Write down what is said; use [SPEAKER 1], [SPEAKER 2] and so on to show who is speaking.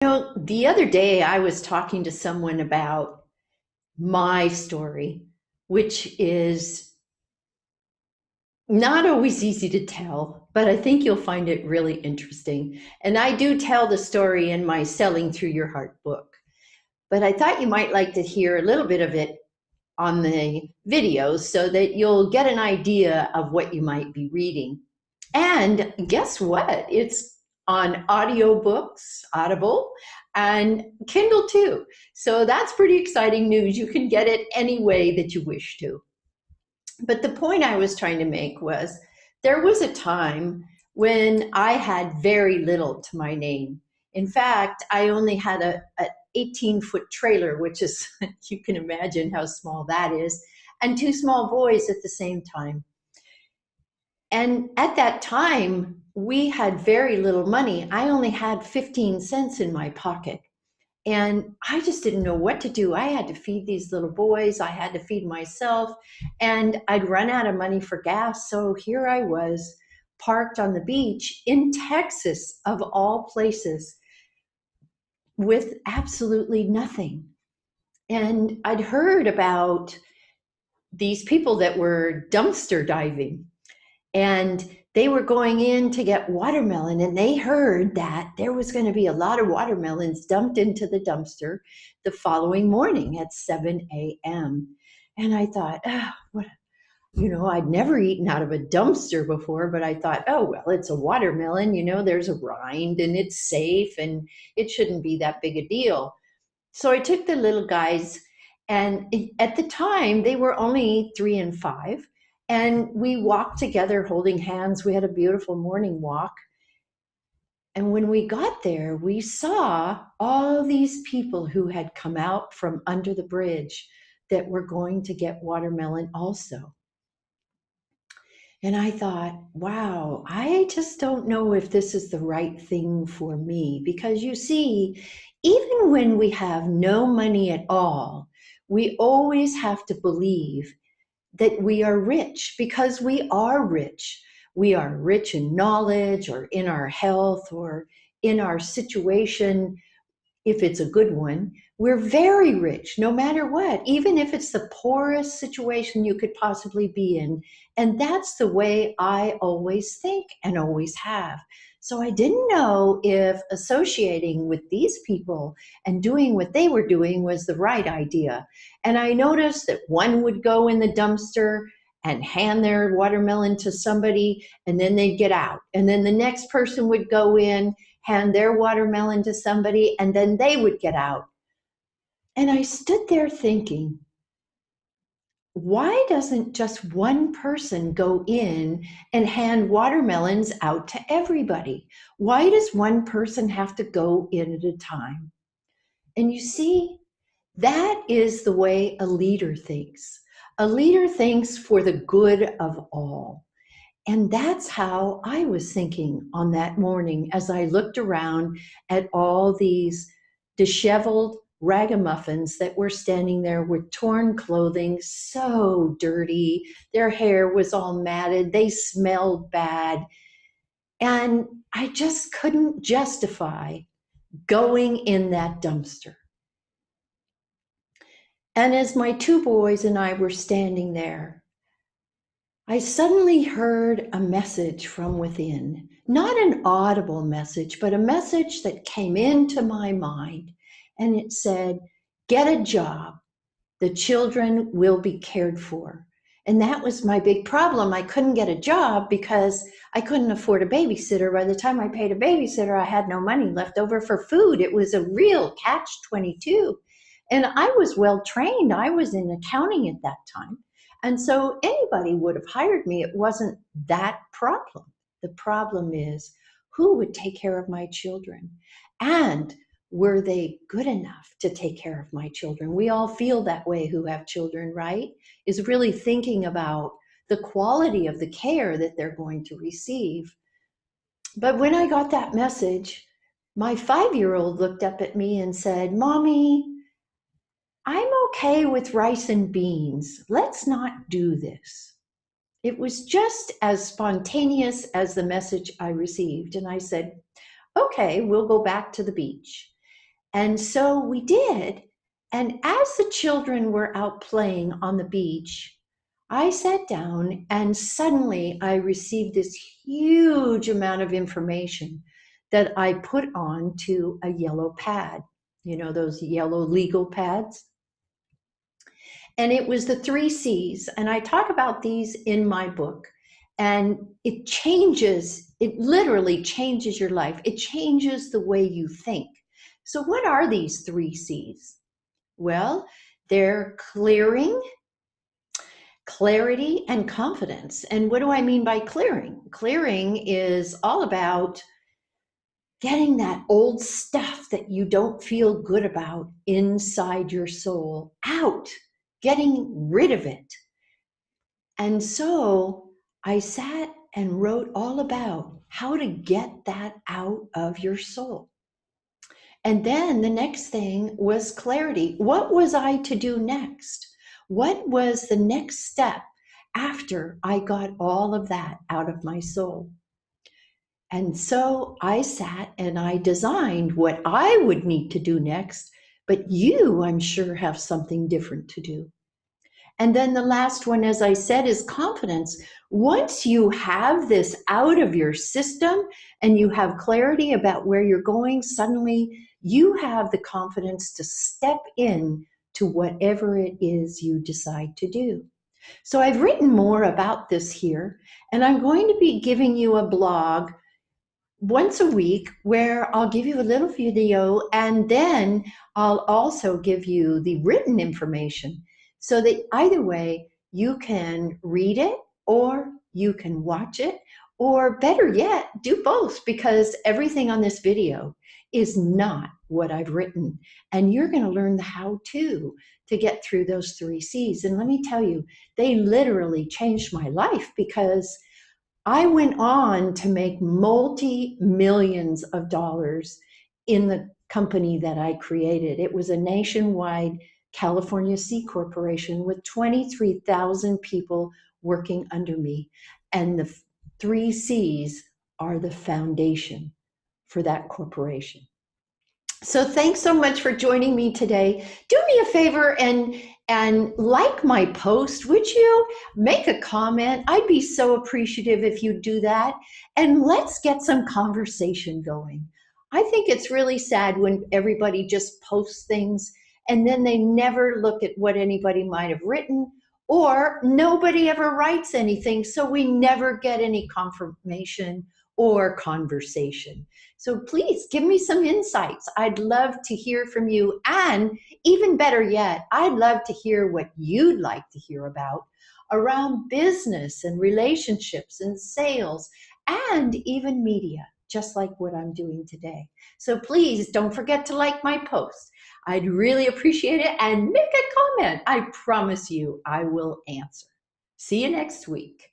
[SPEAKER 1] The other day I was talking to someone about my story, which is not always easy to tell, but I think you'll find it really interesting. And I do tell the story in my Selling Through Your Heart book, but I thought you might like to hear a little bit of it on the video so that you'll get an idea of what you might be reading. And guess what? It's on audiobooks, Audible, and Kindle too. So that's pretty exciting news. You can get it any way that you wish to. But the point I was trying to make was there was a time when I had very little to my name. In fact, I only had a 18-foot trailer, which is, you can imagine how small that is, and two small boys at the same time. And at that time, we had very little money. I only had 15 cents in my pocket. And I just didn't know what to do. I had to feed these little boys. I had to feed myself. And I'd run out of money for gas. So here I was, parked on the beach in Texas, of all places, with absolutely nothing. And I'd heard about these people that were dumpster diving. And they were going in to get watermelon, and they heard that there was going to be a lot of watermelons dumped into the dumpster the following morning at 7 a.m. And I thought, I'd never eaten out of a dumpster before, but I thought, oh, well, it's a watermelon, there's a rind and it's safe and it shouldn't be that big a deal. So I took the little guys, and at the time they were only 3 and 5. And we walked together holding hands. We had a beautiful morning walk. And when we got there, we saw all these people who had come out from under the bridge that were going to get watermelon also. And I thought, wow, I just don't know if this is the right thing for me. Because you see, even when we have no money at all, we always have to believe that we are rich, because we are rich. We are rich in knowledge or in our health or in our situation. If it's a good one, we're very rich no matter what, even if it's the poorest situation you could possibly be in. And that's the way I always think and always have. So I didn't know if associating with these people and doing what they were doing was the right idea. And I noticed that one would go in the dumpster and hand their watermelon to somebody, and then they'd get out. And then the next person would go in, hand their watermelon to somebody, and then they would get out. And I stood there thinking, why doesn't just one person go in and hand watermelons out to everybody? Why does one person have to go in at a time? And you see, that is the way a leader thinks. A leader thinks for the good of all. And that's how I was thinking on that morning as I looked around at all these disheveled ragamuffins that were standing there with torn clothing, so dirty. Their hair was all matted. They smelled bad. And I just couldn't justify going in that dumpster. And as my two boys and I were standing there, I suddenly heard a message from within, not an audible message, but a message that came into my mind. And it said, get a job. The children will be cared for. And that was my big problem. I couldn't get a job because I couldn't afford a babysitter. By the time I paid a babysitter, I had no money left over for food. It was a real catch-22. And I was well trained. I was in accounting at that time. And so anybody would have hired me. It wasn't that problem. The problem is, who would take care of my children? And were they good enough to take care of my children? We all feel that way who have children, right? Is really thinking about the quality of the care that they're going to receive. But when I got that message, my 5-year-old looked up at me and said, Mommy, I'm okay with rice and beans. Let's not do this. It was just as spontaneous as the message I received. And I said, okay, we'll go back to the beach. And so we did. And as the children were out playing on the beach, I sat down and suddenly I received this huge amount of information that I put onto a yellow pad, you know, those yellow legal pads. And it was the three C's. And I talk about these in my book. And it literally changes your life. It changes the way you think. So, what are these three C's? Well, they're clearing, clarity, and confidence. And what do I mean by clearing? Clearing is all about getting that old stuff that you don't feel good about inside your soul out, getting rid of it. And so I sat and wrote all about how to get that out of your soul. And then the next thing was clarity. What was I to do next? What was the next step after I got all of that out of my soul? And so I sat and I designed what I would need to do next, but you, I'm sure, have something different to do. And then the last one, as I said, is confidence. Once you have this out of your system and you have clarity about where you're going, suddenly you have the confidence to step in to whatever it is you decide to do. So I've written more about this here, and I'm going to be giving you a blog once a week where I'll give you a little video and then I'll also give you the written information so that either way you can read it or you can watch it, or better yet, do both, because everything on this video is not what I've written. And you're going to learn the how-to to get through those three C's. And let me tell you, they literally changed my life, because I went on to make multi-millions of dollars in the company that I created. It was a nationwide California C corporation with 23,000 people working under me. And the three C's are the foundation for that corporation. So thanks so much for joining me today. Do me a favor and like my post, would you? Make a comment. I'd be so appreciative if you do that. And let's get some conversation going. I think it's really sad when everybody just posts things and then they never look at what anybody might have written, or nobody ever writes anything, so we never get any confirmation or conversation. So please give me some insights. I'd love to hear from you. And even better yet, I'd love to hear what you'd like to hear about around business and relationships and sales and even media, just like what I'm doing today. So please don't forget to like my post. I'd really appreciate it, and make a comment. I promise you I will answer. See you next week.